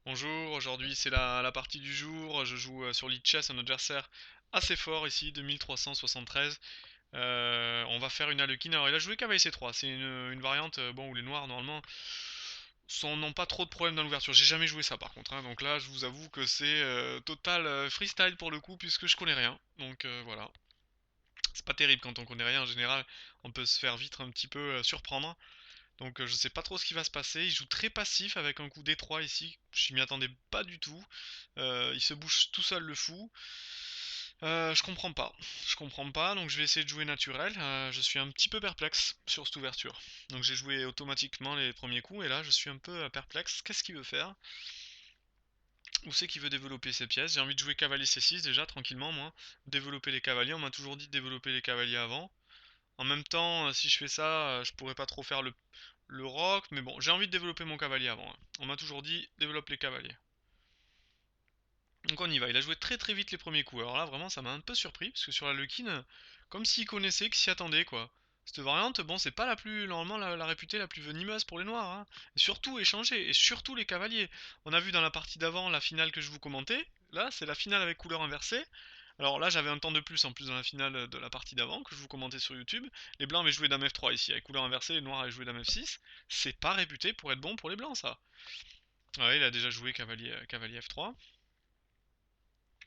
Bonjour, aujourd'hui c'est la partie du jour. Je joue sur Lichess, un adversaire assez fort ici, 2373. On va faire une Harlequin. Alors il a joué cavalier C3, c'est une variante bon, où les noirs normalement n'ont pas trop de problèmes dans l'ouverture. J'ai jamais joué ça par contre, hein. Donc là je vous avoue que c'est total freestyle pour le coup puisque je connais rien. Donc voilà, c'est pas terrible quand on connaît rien en général, on peut se faire vite un petit peu surprendre. Donc je sais pas trop ce qui va se passer. Il joue très passif avec un coup D3 ici. Je m'y attendais pas du tout. Il se bouge tout seul le fou. Je comprends pas. Je comprends pas, donc je vais essayer de jouer naturel. Je suis un petit peu perplexe sur cette ouverture. Donc j'ai joué automatiquement les premiers coups et là je suis un peu perplexe. Qu'est-ce qu'il veut faire? Où c'est qu'il veut développer ses pièces? J'ai envie de jouer cavalier C6 déjà tranquillement moi. Développer les cavaliers. On m'a toujours dit de développer les cavaliers avant. En même temps, si je fais ça, je pourrais pas trop faire le roc, mais bon, j'ai envie de développer mon cavalier avant, hein. On m'a toujours dit, développe les cavaliers. Donc on y va, il a joué très très vite les premiers coups. Alors là, vraiment, ça m'a un peu surpris, parce que sur la Lukin, comme s'il connaissait, qu'il s'y attendait, quoi. Cette variante, bon, c'est pas la plus, normalement, la réputée la plus venimeuse pour les noirs, hein. Et surtout échanger, et surtout les cavaliers. On a vu dans la partie d'avant, la finale que je vous commentais. Là, c'est la finale avec couleur inversée. Alors là, j'avais un temps de plus en plus dans la finale de la partie d'avant que je vous commentais sur YouTube. Les blancs avaient joué dame F3 ici, avec couleur inversée, les noirs avaient joué dame F6. C'est pas réputé pour être bon pour les blancs, ça. Ouais, il a déjà joué cavalier F3.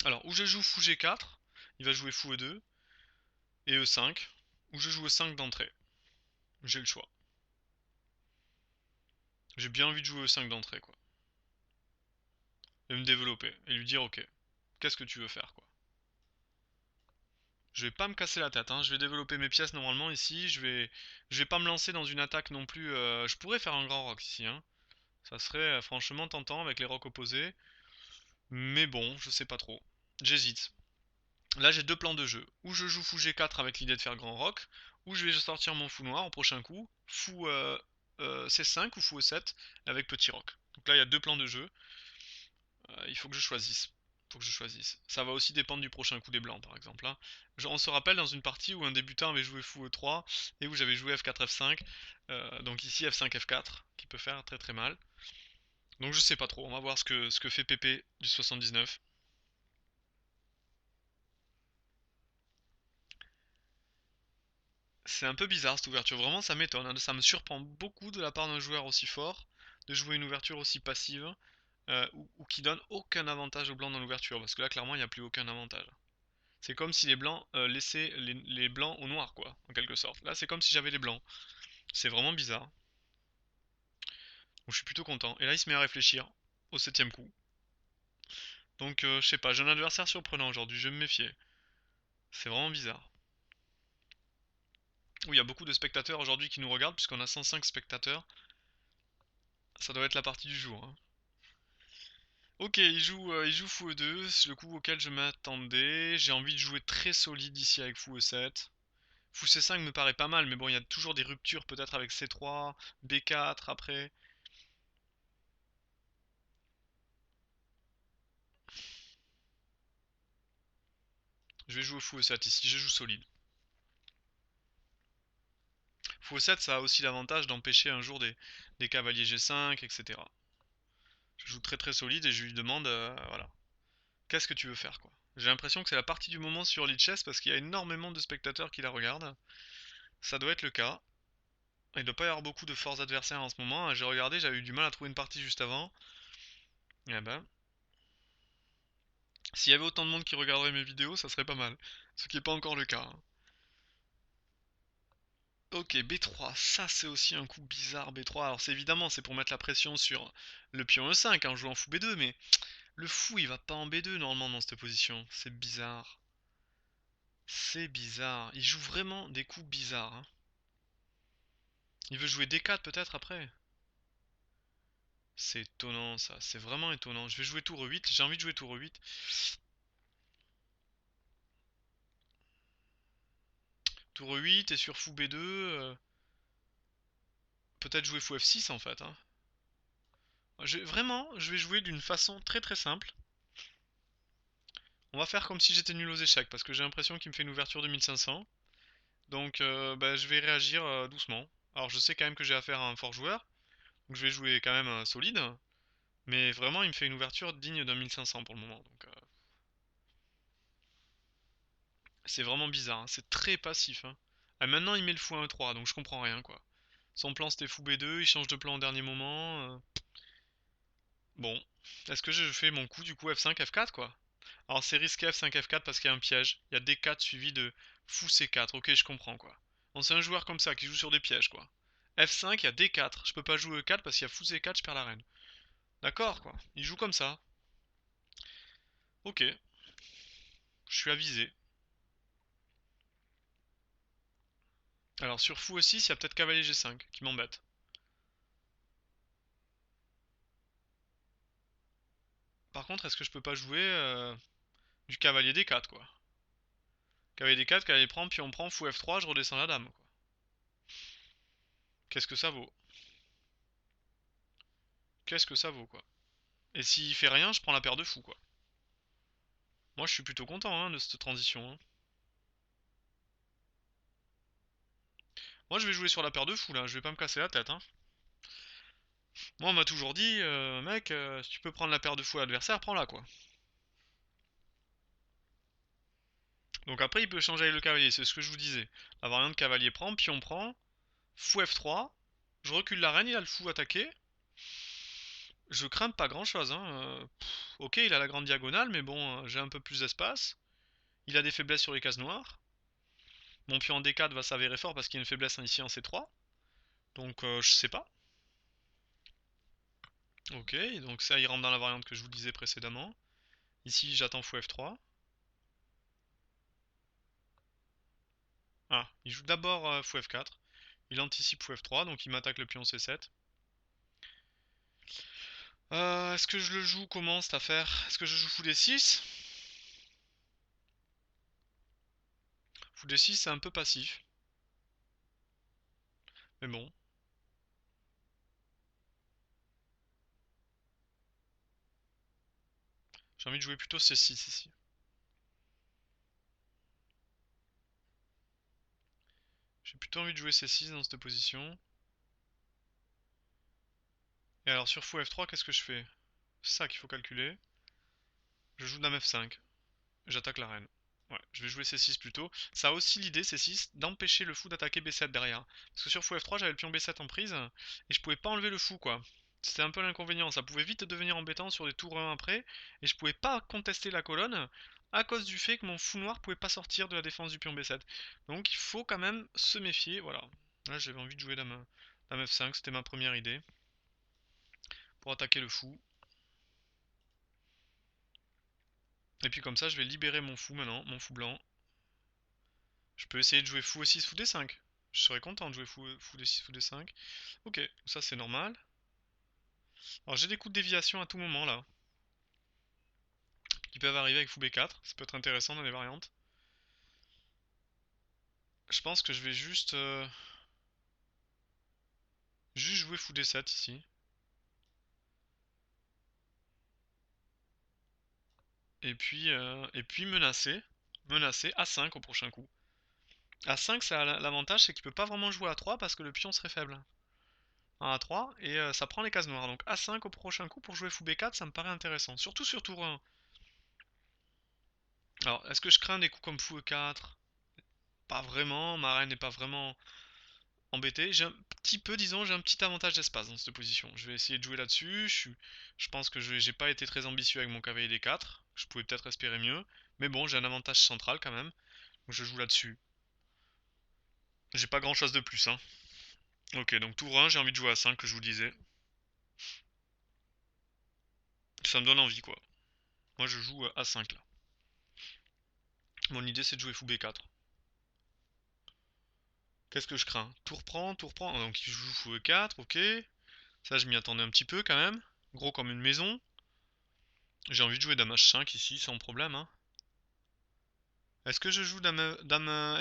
Alors, ou je joue fou G4, il va jouer fou E2 et E5, ou je joue E5 d'entrée. J'ai le choix. J'ai bien envie de jouer E5 d'entrée, quoi. Et me développer, et lui dire, ok, qu'est-ce que tu veux faire, quoi. Je vais pas me casser la tête, hein. Je vais développer mes pièces normalement ici. Je vais pas me lancer dans une attaque non plus. Je pourrais faire un grand rock ici, hein. Ça serait franchement tentant avec les rocks opposés. Mais bon, je sais pas trop. J'hésite. Là, j'ai deux plans de jeu. Ou je joue fou G4 avec l'idée de faire grand rock, ou je vais sortir mon fou noir au prochain coup. Fou C5 ou fou E7 avec petit rock. Donc là, il y a deux plans de jeu. Il faut que je choisisse. Faut que je choisisse. Ça va aussi dépendre du prochain coup des blancs, par exemple, hein. On se rappelle dans une partie où un débutant avait joué fou E3 et où j'avais joué F4 F5. Donc ici F5 F4, qui peut faire très très mal. Donc je sais pas trop, on va voir ce que fait Pépé du 79. C'est un peu bizarre cette ouverture, vraiment ça m'étonne, hein. Ça me surprend beaucoup de la part d'un joueur aussi fort de jouer une ouverture aussi passive ou qui donne aucun avantage aux blancs dans l'ouverture, parce que là clairement il n'y a plus aucun avantage. C'est comme si les blancs laissaient les blancs aux noirs, quoi, en quelque sorte. Là, c'est comme si j'avais les blancs. C'est vraiment bizarre. Donc, je suis plutôt content. Et là, il se met à réfléchir au septième coup. Donc, je sais pas, j'ai un adversaire surprenant aujourd'hui, je vais me méfier. C'est vraiment bizarre. Oui, il y a beaucoup de spectateurs aujourd'hui qui nous regardent, puisqu'on a 105 spectateurs. Ça doit être la partie du jour, hein. Ok, il joue fou E2, c'est le coup auquel je m'attendais. J'ai envie de jouer très solide ici avec fou E7. Fou C5 me paraît pas mal, mais bon, il y a toujours des ruptures peut-être avec C3, B4 après. Je vais jouer fou E7 ici, je joue solide. Fou E7, ça a aussi l'avantage d'empêcher un jour des cavaliers G5, etc. Je joue très très solide et je lui demande, voilà, qu'est-ce que tu veux faire, quoi. J'ai l'impression que c'est la partie du moment sur Lichess parce qu'il y a énormément de spectateurs qui la regardent. Ça doit être le cas. Il ne doit pas y avoir beaucoup de forts adversaires en ce moment. J'ai regardé, j'avais eu du mal à trouver une partie juste avant. Eh ben, s'il y avait autant de monde qui regarderait mes vidéos, ça serait pas mal. Ce qui n'est pas encore le cas, hein. Ok, B3, ça c'est aussi un coup bizarre B3. Alors c'est évidemment c'est pour mettre la pression sur le pion E5 en jouant fou B2, mais le fou il va pas en B2 normalement dans cette position. C'est bizarre. C'est bizarre. Il joue vraiment des coups bizarres, hein. Il veut jouer D4 peut-être après. C'est étonnant ça, c'est vraiment étonnant. Je vais jouer tour E8, j'ai envie de jouer tour E8. Tour E8 et sur fou B2, peut-être jouer fou F6 en fait, hein. Vraiment, je vais jouer d'une façon très très simple. On va faire comme si j'étais nul aux échecs parce que j'ai l'impression qu'il me fait une ouverture de 1500. Donc bah, je vais réagir doucement. Alors je sais quand même que j'ai affaire à un fort joueur, donc je vais jouer quand même solide. Mais vraiment, il me fait une ouverture digne d'un 1500 pour le moment. Donc, c'est vraiment bizarre, hein. C'est très passif, hein. Ah, maintenant, il met le fou à E3, donc je comprends rien, quoi. Son plan, c'était fou B2, il change de plan au dernier moment. Bon. Est-ce que je fais mon coup, du coup, F5, F4, quoi? Alors, c'est risqué F5, F4 parce qu'il y a un piège. Il y a D4 suivi de fou C4. Ok, je comprends, quoi. Bon, c'est un joueur comme ça qui joue sur des pièges, quoi. F5, il y a D4. Je peux pas jouer E4 parce qu'il y a fou C4, je perds la reine. D'accord, quoi. Il joue comme ça. Ok, je suis avisé. Alors sur fou aussi, il y a peut-être cavalier G5 qui m'embête. Par contre, est-ce que je peux pas jouer du cavalier D4 quoi? Cavalier D4, cavalier prend, puis on prend fou F3, je redescends la dame quoi. Qu'est-ce que ça vaut? Qu'est-ce que ça vaut quoi? Et s'il fait rien, je prends la paire de fou quoi. Moi je suis plutôt content hein, de cette transition, hein. Moi je vais jouer sur la paire de fou là, je vais pas me casser la tête, hein. Moi on m'a toujours dit, mec, si tu peux prendre la paire de fou à l'adversaire, prends-la quoi. Donc après il peut changer avec le cavalier, c'est ce que je vous disais. La variante cavalier prend, pion prend, fou F3, je recule la reine, il a le fou attaqué. Je crains pas grand chose, hein. Ok, il a la grande diagonale, mais bon, j'ai un peu plus d'espace. Il a des faiblesses sur les cases noires. Mon pion en D4 va s'avérer fort parce qu'il y a une faiblesse ici en C3. Donc je sais pas. Ok, donc ça il rentre dans la variante que je vous disais précédemment. Ici j'attends fou F3. Ah, il joue d'abord fou F4. Il anticipe fou F3, donc il m'attaque le pion C7. Est-ce que je le joue comment cette affaire? Est-ce que je joue fou D6? Fou D6 c'est un peu passif. Mais bon. J'ai envie de jouer plutôt C6 ici. J'ai plutôt envie de jouer C6 dans cette position. Et alors sur fou F3, qu'est-ce que je fais? C'est ça qu'il faut calculer. Je joue dame F5. J'attaque la reine. Ouais, je vais jouer C6 plutôt. Ça a aussi l'idée, C6, d'empêcher le fou d'attaquer B7 derrière. Parce que sur fou F3, j'avais le pion B7 en prise, et je pouvais pas enlever le fou, quoi. C'était un peu l'inconvénient. Ça pouvait vite devenir embêtant sur des tours 1 après, et je pouvais pas contester la colonne à cause du fait que mon fou noir pouvait pas sortir de la défense du pion B7. Donc il faut quand même se méfier, voilà. Là j'avais envie de jouer dame F5, c'était ma première idée. Pour attaquer le fou. Et puis comme ça, je vais libérer mon fou maintenant, mon fou blanc. Je peux essayer de jouer fou E6, fou D5. Je serais content de jouer fou D6, fou D5. Ok, ça c'est normal. Alors j'ai des coups de déviation à tout moment là, qui peuvent arriver avec fou B4. Ça peut être intéressant dans les variantes. Je pense que je vais juste jouer fou D7 ici. Et puis menacer. Menacer A5 au prochain coup. A5, ça a l'avantage, c'est qu'il peut pas vraiment jouer A3 parce que le pion serait faible en A3 et ça prend les cases noires. Donc A5 au prochain coup pour jouer fou B4, ça me paraît intéressant. Surtout sur tour 1. Alors, est-ce que je crains des coups comme fou E4? Pas vraiment, ma reine n'est pas vraiment embêtée. J'ai un petit peu, disons, j'ai un petit avantage d'espace dans cette position. Je vais essayer de jouer là-dessus. Je pense que j'ai pas été très ambitieux avec mon cavalier D4. Je pouvais peut-être espérer mieux. Mais bon, j'ai un avantage central quand même. Donc je joue là-dessus. J'ai pas grand-chose de plus, hein. Ok, donc tour 1, j'ai envie de jouer à 5, que je vous disais. Ça me donne envie, quoi. Moi, je joue à 5 là. Mon idée, c'est de jouer fou B4. Qu'est-ce que je crains? Tour prend, tour prend. Donc il joue fou E4, ok. Ça, je m'y attendais un petit peu quand même. Gros comme une maison. J'ai envie de jouer dame H5 ici, sans problème, hein. Est-ce que je joue dame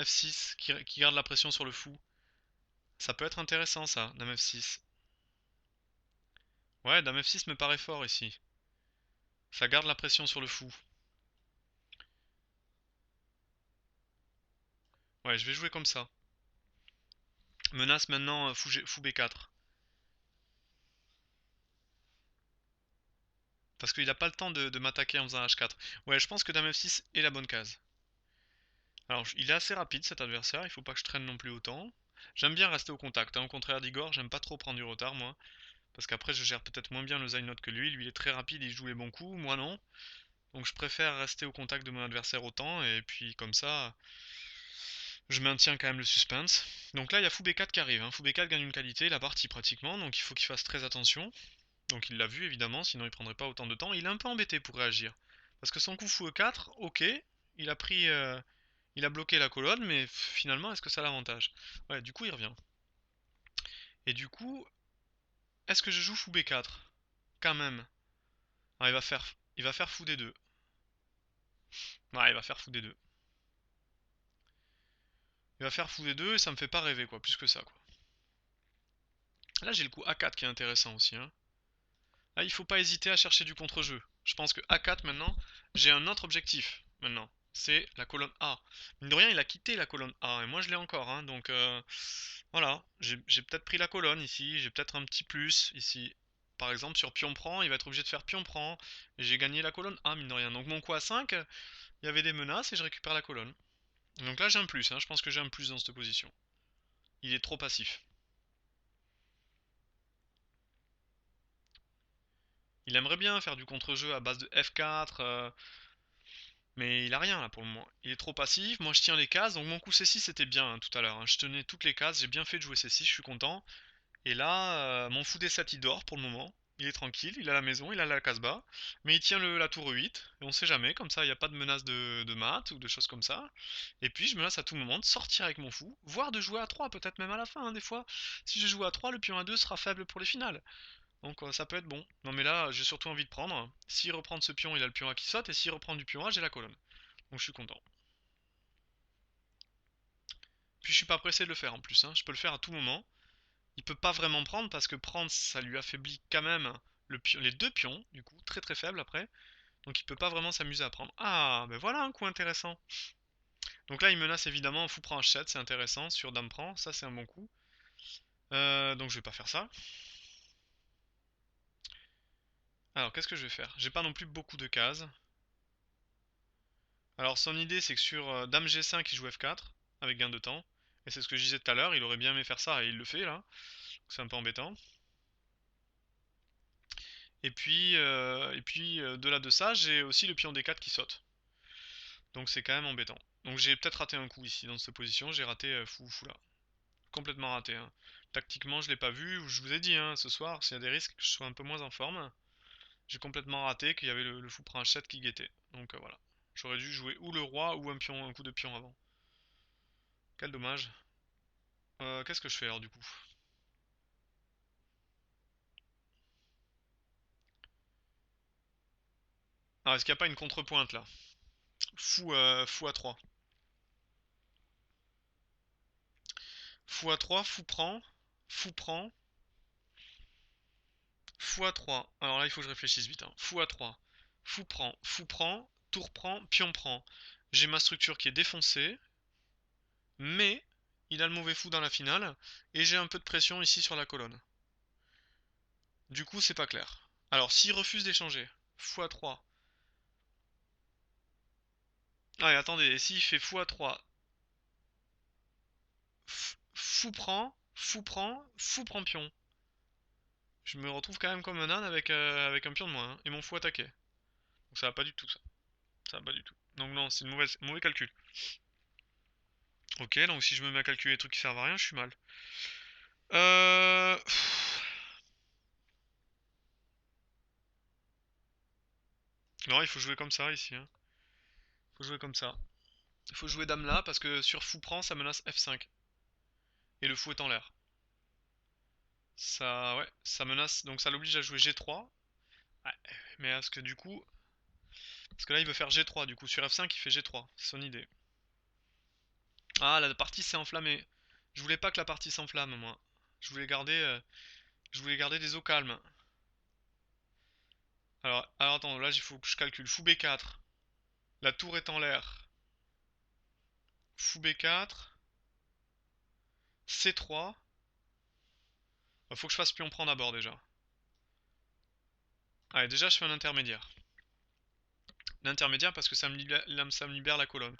F6 qui garde la pression sur le fou? Ça peut être intéressant ça, dame F6. Ouais, dame F6 me paraît fort ici. Ça garde la pression sur le fou. Ouais, je vais jouer comme ça. Menace maintenant fou B4. Parce qu'il a pas le temps de m'attaquer en faisant H4. Ouais, je pense que Dame F6 est la bonne case. Alors, il est assez rapide cet adversaire, il faut pas que je traîne non plus autant. J'aime bien rester au contact, hein. Au contraire d'Igor, j'aime pas trop prendre du retard, moi. Parce qu'après, je gère peut-être moins bien le Zynot que lui. Lui, il est très rapide, il joue les bons coups, moi non. Donc je préfère rester au contact de mon adversaire autant, et puis comme ça, je maintiens quand même le suspense. Donc là, il y a Fou B4 qui arrive, hein. Fou B4 gagne une qualité, la partie pratiquement, donc il faut qu'il fasse très attention. Donc il l'a vu évidemment, sinon il prendrait pas autant de temps. Il est un peu embêté pour réagir. Parce que son coup Fou E4, ok, il a pris... il a bloqué la colonne, mais finalement, est-ce que ça l'avantage? Ouais, du coup, il revient. Et du coup, est-ce que je joue Fou B4? Quand même. Ah, il va faire Fou D2. Ouais, il va faire Fou D2. Il va faire Fou D2 et ça me fait pas rêver, quoi, plus que ça, quoi. Là, j'ai le coup A4 qui est intéressant aussi, hein. Là, il faut pas hésiter à chercher du contre-jeu. Je pense que A4 maintenant, j'ai un autre objectif maintenant. C'est la colonne A. Mine de rien, il a quitté la colonne A et moi je l'ai encore, hein, donc voilà, j'ai peut-être pris la colonne ici, j'ai peut-être un petit plus ici. Par exemple, sur pion prend, il va être obligé de faire pion prend. Et j'ai gagné la colonne A, mine de rien. Donc mon coup A5, il y avait des menaces et je récupère la colonne. Donc là j'ai un plus, hein, je pense que j'ai un plus dans cette position. Il est trop passif. Il aimerait bien faire du contre-jeu à base de F4, mais il a rien là pour le moment. Il est trop passif, moi je tiens les cases, donc mon coup C6 c'était bien, hein, tout à l'heure, hein. Je tenais toutes les cases, j'ai bien fait de jouer C6, je suis content. Et là, mon fou D7 il dort pour le moment. Il est tranquille, il a la maison, il a la casbah, mais il tient la tour E8, et on sait jamais, comme ça il n'y a pas de menace de mat ou de choses comme ça. Et puis je menace à tout moment de sortir avec mon fou, voire de jouer à 3, peut-être même à la fin, hein, des fois. Si je joue à 3, le pion A2 sera faible pour les finales. Donc ça peut être bon. Non mais là, j'ai surtout envie de prendre. S'il reprend de ce pion, il a le pion A qui saute, et s'il reprend du pion A, j'ai la colonne. Donc je suis content. Puis je suis pas pressé de le faire en plus, hein. Je peux le faire à tout moment. Il peut pas vraiment prendre parce que prendre ça lui affaiblit quand même les deux pions, du coup, très très faible après. Donc il peut pas vraiment s'amuser à prendre. Ah, ben voilà un coup intéressant. Donc là il menace évidemment fou prend H7, c'est intéressant, sur dame prend, ça c'est un bon coup. Donc je vais pas faire ça. Alors qu'est-ce que je vais faire? J'ai pas non plus beaucoup de cases. Alors son idée c'est que sur dame G5 il joue F4, avec gain de temps. Et c'est ce que je disais tout à l'heure, il aurait bien aimé faire ça et il le fait là. C'est un peu embêtant. Et puis de là de ça, j'ai aussi le pion D4 qui saute. Donc c'est quand même embêtant. Donc j'ai peut-être raté un coup ici dans cette position, j'ai raté fou là. Complètement raté, hein. Tactiquement je l'ai pas vu, je vous ai dit hein, ce soir, s'il y a des risques que je sois un peu moins en forme, j'ai complètement raté qu'il y avait le fou prend H7 qui guettait. Donc voilà. J'aurais dû jouer ou le roi ou un coup de pion avant. Quel dommage. Qu'est-ce que je fais alors du coup? Ah, est-ce qu'il n'y a pas une contrepointe là? Fou à 3. Fou à 3, fou prend, fou à 3. Alors là, il faut que je réfléchisse vite, hein. Fou à 3. Fou prend, tour prend, pion prend. J'ai ma structure qui est défoncée, mais il a le mauvais fou dans la finale, et j'ai un peu de pression ici sur la colonne. Du coup, c'est pas clair. Alors, s'il refuse d'échanger, fou à 3. Ah, et attendez, s'il fait fou à 3, fou prend pion. Je me retrouve quand même comme un âne avec un pion de moins, hein, et mon fou attaqué. Donc ça va pas du tout ça. Ça va pas du tout. Donc non, c'est une mauvais calcul. Ok, donc si je me mets à calculer des trucs qui servent à rien, je suis mal. Euh... Non, il faut jouer comme ça ici, hein. Il faut jouer comme ça. Il faut jouer dame là parce que sur fou prend, ça menace F5. Et le fou est en l'air. Ça, ouais, ça menace. Donc ça l'oblige à jouer G3. Ouais, mais est-ce que du coup. Parce que là, il veut faire G3. Du coup, sur F5, il fait G3. C'est son idée. Ah, la partie s'est enflammée. Je voulais pas que la partie s'enflamme, moi. Je voulais garder des eaux calmes. Alors attends, là, il faut que je calcule. Fou B4. La tour est en l'air. Fou B4. C3. Faut que je fasse pion prend d'abord déjà. Allez, déjà je fais un intermédiaire. L'intermédiaire parce que ça me libère la colonne.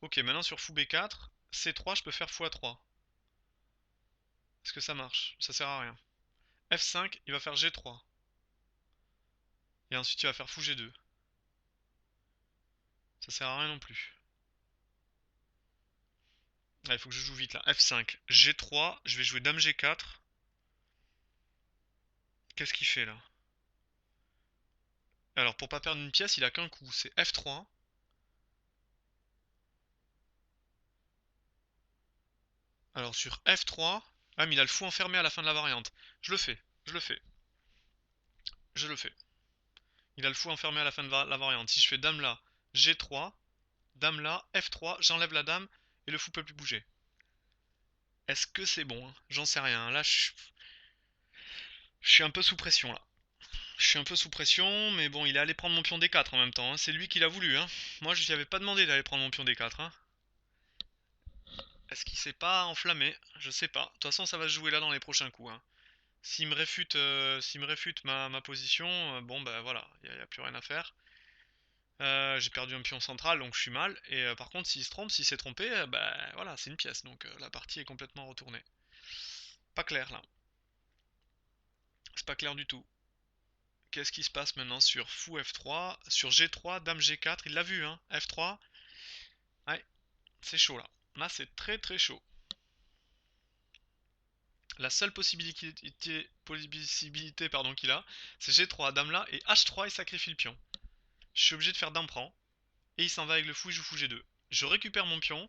Ok, maintenant sur fou B4, C3, je peux faire x3. Est-ce que ça marche? Ça sert à rien. F5, il va faire G3. Et ensuite il va faire fou G2. Ça sert à rien non plus. Ah, il faut que je joue vite là. F5, G3, je vais jouer Dame G4. Qu'est-ce qu'il fait là? Alors pour pas perdre une pièce, il a qu'un coup, c'est F3. Alors sur F3, ah mais il a le fou enfermé à la fin de la variante. Je le fais, je le fais, je le fais. Il a le fou enfermé à la fin de la variante. Si je fais Dame là, G3, Dame là, F3, j'enlève la dame et le fou peut plus bouger. Est-ce que c'est bon hein? J'en sais rien. Là, je suis un peu sous pression là. Je suis un peu sous pression, mais bon, il est allé prendre mon pion D4 en même temps, hein. C'est lui qui l'a voulu, hein. Moi, je lui avais pas demandé d'aller prendre mon pion D4, hein. Est-ce qu'il s'est pas enflammé? Je sais pas. De toute façon, ça va se jouer là dans les prochains coups, hein. S'il me réfute ma position, bon bah voilà, y a plus rien à faire. J'ai perdu un pion central, donc je suis mal. Et par contre, s'il se trompe, s'il s'est trompé, bah voilà, c'est une pièce. Donc la partie est complètement retournée. Pas clair là. C'est pas clair du tout. Qu'est-ce qui se passe maintenant sur fou F3, sur G3, Dame G4, il l'a vu, hein, F3. Ouais, c'est chaud là. Là, c'est très très chaud. La seule possibilité pardon, qu'il a, c'est G3, Dame là, et H3, il sacrifie le pion. Je suis obligé de faire Dame prend, et il s'en va avec le fou, il joue fou G2. Je récupère mon pion,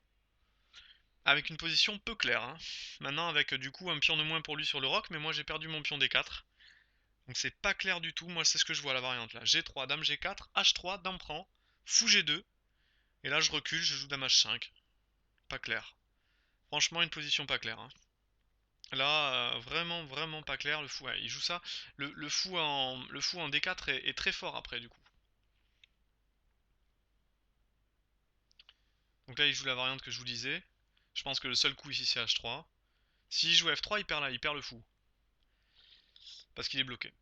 avec une position peu claire, hein. Maintenant, avec du coup un pion de moins pour lui sur le roc, mais moi j'ai perdu mon pion D4. Donc c'est pas clair du tout, moi c'est ce que je vois la variante là. G3, Dame G4, H3, Dame prend, fou G2, et là je recule, je joue Dame H5. Pas clair. Franchement, une position pas claire, hein. Là, vraiment, vraiment pas clair. Le fou, ouais, il joue ça. Le fou en D4 est très fort après, du coup. Donc là, il joue la variante que je vous disais. Je pense que le seul coup ici, c'est H3. S'il joue F3, il perd là, il perd le fou. Parce qu'il est bloqué.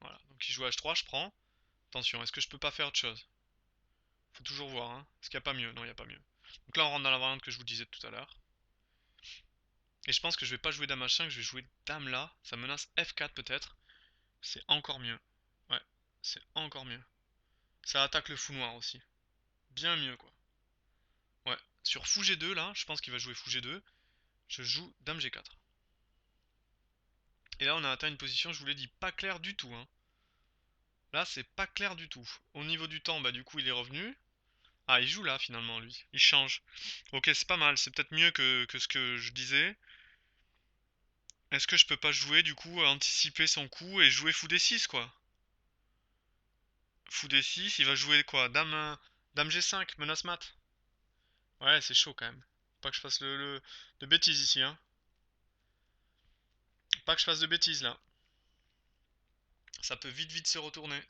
Voilà. Donc il joue H3, je prends. Attention, est-ce que je peux pas faire autre chose? Faut toujours voir, hein. Est-ce qu'il n'y a pas mieux? Non, il n'y a pas mieux. Donc là, on rentre dans la variante que je vous disais tout à l'heure. Et je pense que je vais pas jouer Dame H5, je vais jouer Dame là. Ça menace F4 peut-être. C'est encore mieux. Ouais, c'est encore mieux. Ça attaque le fou noir aussi. Bien mieux, quoi. Ouais. Sur fou G2, là, je pense qu'il va jouer fou G2. Je joue Dame G4. Et là, on a atteint une position, je vous l'ai dit, pas claire du tout, hein. Là, c'est pas clair du tout. Au niveau du temps, bah du coup, il est revenu. Ah, il joue là, finalement, lui. Il change. Ok, c'est pas mal. C'est peut-être mieux que ce que je disais. Est-ce que je peux pas jouer, du coup, anticiper son coup et jouer fou D6, quoi? Fou D6, il va jouer quoi? Dame G5, menace mat. Ouais, c'est chaud quand même. Pas que je fasse de bêtises ici, hein. Pas que je fasse de bêtises là. Ça peut vite vite se retourner.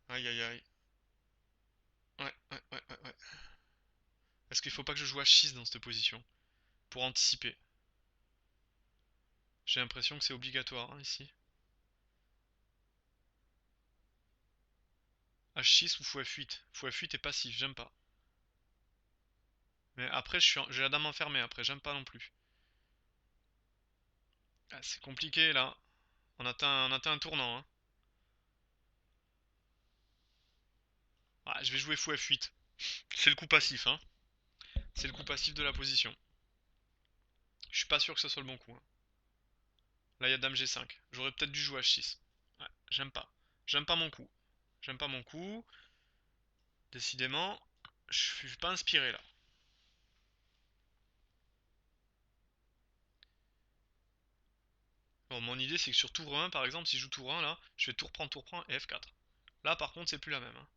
Aïe aïe aïe. Ouais, ouais, ouais, ouais, ouais. Est-ce qu'il faut pas que je joue H6 dans cette position? Pour anticiper. J'ai l'impression que c'est obligatoire hein, ici. H6 ou fou F8. Fou F8 est passif, j'aime pas. Mais après, j'ai la dame enfermée, après, j'aime pas non plus. Ah, c'est compliqué là. On atteint un tournant. Hein. Ah, je vais jouer fou F8. C'est le coup passif, hein. C'est le coup passif de la position. Je suis pas sûr que ce soit le bon coup. Hein. Là, il y a dame G5. J'aurais peut-être dû jouer H6. Ouais, j'aime pas. J'aime pas mon coup. J'aime pas mon coup. Décidément, je suis pas inspiré là. Bon, mon idée c'est que sur tour 1, par exemple, si je joue tour 1 là, je fais tour prend et F4. Là par contre c'est plus la même. Hein.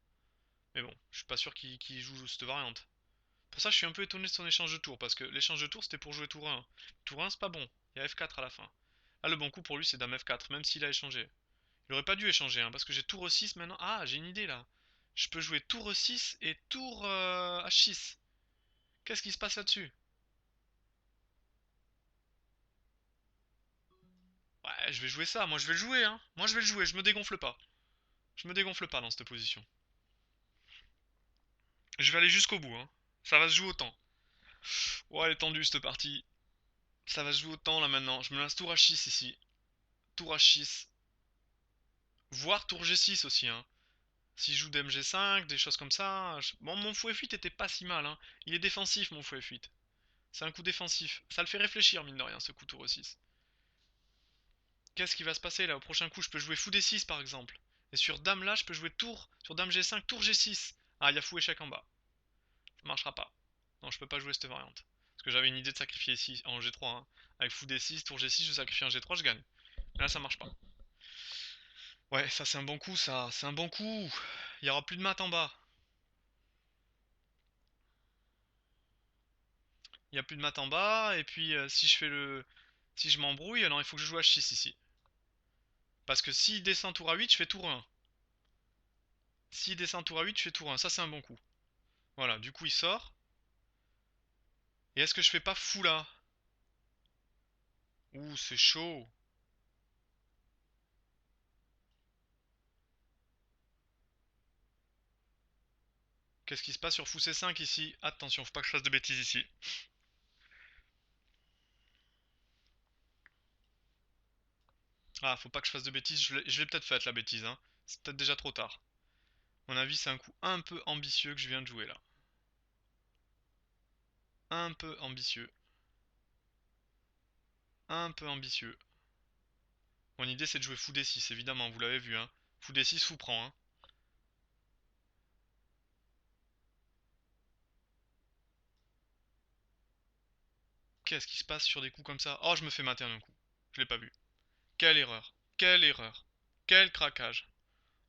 Mais bon, je suis pas sûr qu'il joue cette variante. Pour ça je suis un peu étonné de son échange de tour, parce que l'échange de tour c'était pour jouer tour 1. Tour 1 c'est pas bon, il y a F4 à la fin. Là le bon coup pour lui c'est dame F4, même s'il a échangé. Il aurait pas dû échanger, hein, parce que j'ai tour E6 maintenant. Ah, j'ai une idée là. Je peux jouer tour E6 et tour H6. Qu'est-ce qui se passe là-dessus? Ouais, je vais jouer ça. Moi, je vais le jouer, hein. Moi, je vais le jouer. Je me dégonfle pas. Je me dégonfle pas dans cette position. Je vais aller jusqu'au bout, hein. Ça va se jouer au temps. Oh, elle est tendue, cette partie. Ça va se jouer au temps, là, maintenant. Je me lance tour H6, ici. Tour H6. Voire tour G6 aussi, hein. Si je joue Dame G5, des choses comme ça. Bon, mon fou F8 était pas si mal, hein. Il est défensif, mon fou F8. C'est un coup défensif. Ça le fait réfléchir, mine de rien, ce coup tour E6. Qu'est-ce qui va se passer là au prochain coup? Je peux jouer fou D6 par exemple. Et sur Dame là, je peux jouer tour. Sur Dame G5, tour G6. Ah, il y a fou échec en bas. Ça marchera pas. Non, je peux pas jouer cette variante. Parce que j'avais une idée de sacrifier ici en G3. Hein. Avec fou D6, tour G6, je sacrifie un G3, je gagne. Mais là, ça marche pas. Ouais, ça c'est un bon coup, ça. C'est un bon coup. Il y aura plus de maths en bas. Il y a plus de maths en bas. Et puis, si je fais le. Si je m'embrouille, alors il faut que je joue H6 ici. Parce que s'il descend tour A8, je fais tour 1. S'il descend tour A8, je fais tour 1. Ça, c'est un bon coup. Voilà, du coup, il sort. Et est-ce que je fais pas fou là? Ouh, c'est chaud. Qu'est-ce qui se passe sur fou C5 ici? Attention, faut pas que je fasse de bêtises ici. Ah, faut pas que je fasse de bêtises. Je l'ai peut-être faite la bêtise, hein. C'est peut-être déjà trop tard. À mon avis, c'est un coup un peu ambitieux que je viens de jouer là. Un peu ambitieux. Un peu ambitieux. Mon idée, c'est de jouer fou D6, évidemment, vous l'avez vu, hein. Fou D6, fou prend, hein. Qu'est-ce qui se passe sur des coups comme ça? Oh, je me fais mater un coup. Je l'ai pas vu. Quelle erreur. Quelle erreur. Quel craquage.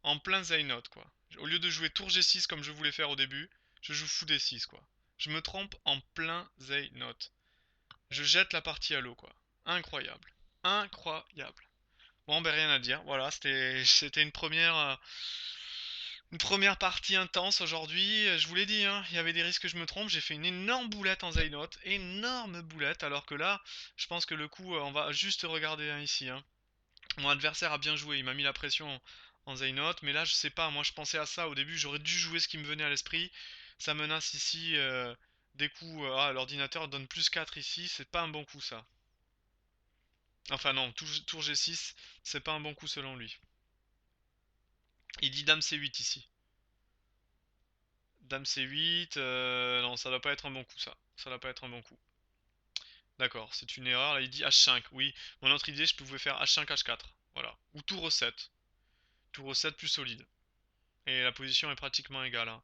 En plein Zaynot, quoi. Au lieu de jouer tour G6 comme je voulais faire au début, je joue fou D6, quoi. Je me trompe en plein Zaynot. Je jette la partie à l'eau, quoi. Incroyable. Incroyable. Bon, ben rien à dire. Voilà, c'était une première partie intense aujourd'hui. Je vous l'ai dit, hein, il y avait des risques que je me trompe. J'ai fait une énorme boulette en Zaynot. Énorme boulette, alors que là, je pense que le coup, on va juste regarder hein, ici. Hein. Mon adversaire a bien joué, il m'a mis la pression en Zaynot, mais là je sais pas, moi je pensais à ça au début, j'aurais dû jouer ce qui me venait à l'esprit. Ça menace ici des coups. Ah, l'ordinateur donne plus 4 ici, c'est pas un bon coup ça. Enfin non, tour G6, c'est pas un bon coup selon lui. Il dit Dame C8 ici. Dame C8, non, ça doit pas être un bon coup ça. Ça doit pas être un bon coup. D'accord, c'est une erreur. Là il dit H5, oui. Mon autre idée, je pouvais faire H5, H4. Voilà. Ou tour E7. Tour E7 plus solide. Et la position est pratiquement égale. Hein.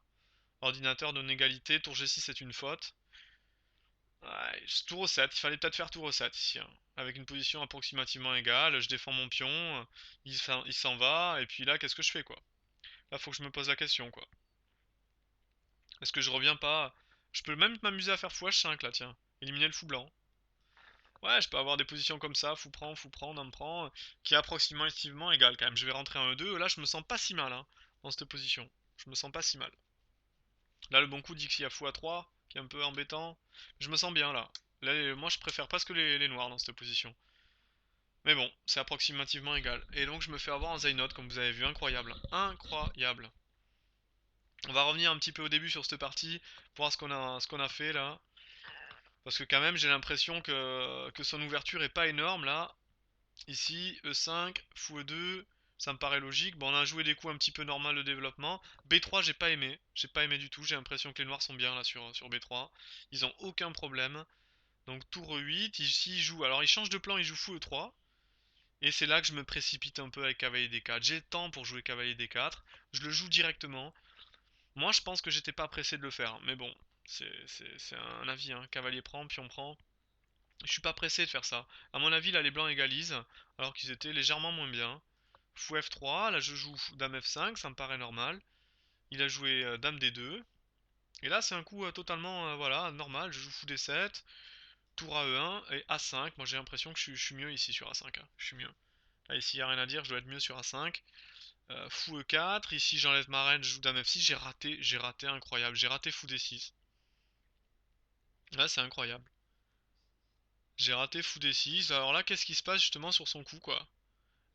Ordinateur donne égalité, tour G6 est une faute. Ouais, tour E7, il fallait peut-être faire tour E7 ici. Hein. Avec une position approximativement égale, je défends mon pion, il s'en va, et puis là, qu'est-ce que je fais quoi? Là, faut que je me pose la question quoi. Est-ce que je reviens pas? Je peux même m'amuser à faire fou H5 là, tiens. Éliminer le fou blanc. Ouais, je peux avoir des positions comme ça, fou prend, dame prend, qui est approximativement égale quand même. Je vais rentrer en E2, là je me sens pas si mal hein, dans cette position. Je me sens pas si mal. Là, le bon coup dit qu'il y a fou à 3, qui est un peu embêtant. Je me sens bien là. Là, moi, je préfère presque les noirs dans cette position. Mais bon, c'est approximativement égal. Et donc, je me fais avoir un Zaynot, comme vous avez vu. Incroyable. Incroyable. On va revenir un petit peu au début sur cette partie, pour voir ce qu'on a fait là. Parce que quand même, j'ai l'impression que son ouverture est pas énorme là. Ici, E5, fou E2, ça me paraît logique. Bon, on a joué des coups un petit peu normal de développement. B3, j'ai pas aimé. J'ai pas aimé du tout. J'ai l'impression que les noirs sont bien là sur B3. Ils ont aucun problème. Donc tour E8, ici il joue. Alors il change de plan, il joue fou E3. Et c'est là que je me précipite un peu avec cavalier D4. J'ai le temps pour jouer cavalier D4. Je le joue directement. Moi je pense que j'étais pas pressé de le faire. Mais bon, c'est un avis. Hein. Cavalier prend, pion prend. Je suis pas pressé de faire ça. À mon avis, là, les blancs égalisent, alors qu'ils étaient légèrement moins bien. Fou F3, là je joue Dame F5, ça me paraît normal. Il a joué Dame D2. Et là, c'est un coup totalement, voilà, normal. Je joue Fou D7, Tour à E1 et A5. Moi, j'ai l'impression que je suis mieux ici sur A5. Hein. Je suis mieux. Là, ici, il n'y a rien à dire, je dois être mieux sur A5. Fou E4, ici, j'enlève ma reine, je joue Dame F6. J'ai raté, incroyable. J'ai raté Fou D6. Là, c'est incroyable. J'ai raté Fou D6. Alors là, qu'est-ce qui se passe justement sur son coup, quoi?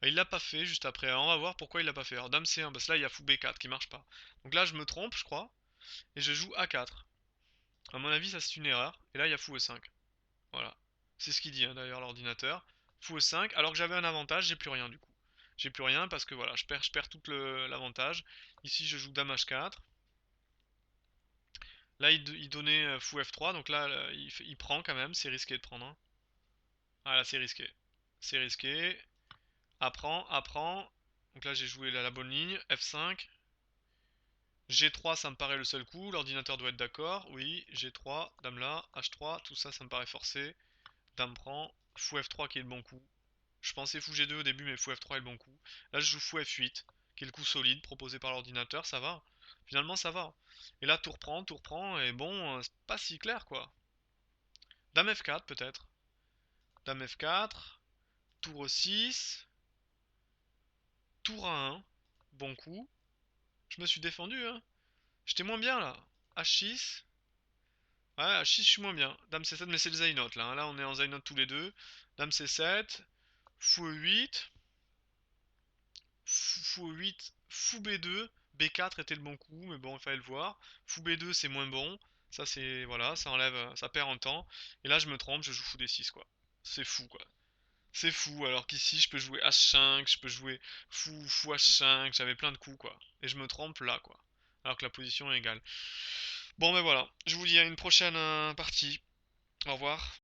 Il l'a pas fait juste après. Alors, on va voir pourquoi il l'a pas fait. Alors, dame C1, parce que là, il y a fou B4 qui marche pas. Donc là, je me trompe, je crois. Et je joue A4. À mon avis, ça c'est une erreur. Et là, il y a fou E5. Voilà. C'est ce qu'il dit, hein, d'ailleurs, l'ordinateur. Fou E5, alors que j'avais un avantage, j'ai plus rien du coup. J'ai plus rien parce que voilà, je perds tout l'avantage. Ici, je joue dame H4. Là, il donnait fou F3, donc là, il prend quand même. C'est risqué de prendre, hein. Ah là, c'est risqué. C'est risqué. Apprend, apprend. Donc là, j'ai joué la bonne ligne. F5. G3, ça me paraît le seul coup. L'ordinateur doit être d'accord. Oui, G3, dame là, H3, tout ça, ça me paraît forcé. Dame prend. Fou F3 qui est le bon coup. Je pensais fou G2 au début, mais fou F3 est le bon coup. Là, je joue fou F8, qui est le coup solide proposé par l'ordinateur. Ça va. Finalement, ça va. Et là, tour prend, et bon, c'est pas si clair, quoi. Dame F4, peut-être. Dame F4. Tour 6. Tour A1. Bon coup. Je me suis défendu, hein. J'étais moins bien, là. H6. Ouais, H6, je suis moins bien. Dame C7, mais c'est le Zaynot, là, hein. Là, on est en Zaynot tous les deux. Dame C7. Fou E8. Fou E8. Fou B2. B4 était le bon coup, mais bon, il fallait le voir. Fou B2, c'est moins bon. Ça, c'est... Voilà, ça enlève... Ça perd en temps. Et là, je me trompe, je joue fou D6, quoi. C'est fou, quoi. C'est fou, alors qu'ici, je peux jouer H5, je peux jouer fou H5, j'avais plein de coups, quoi. Et je me trompe là, quoi. Alors que la position est égale. Bon, ben voilà. Je vous dis à une prochaine partie. Au revoir.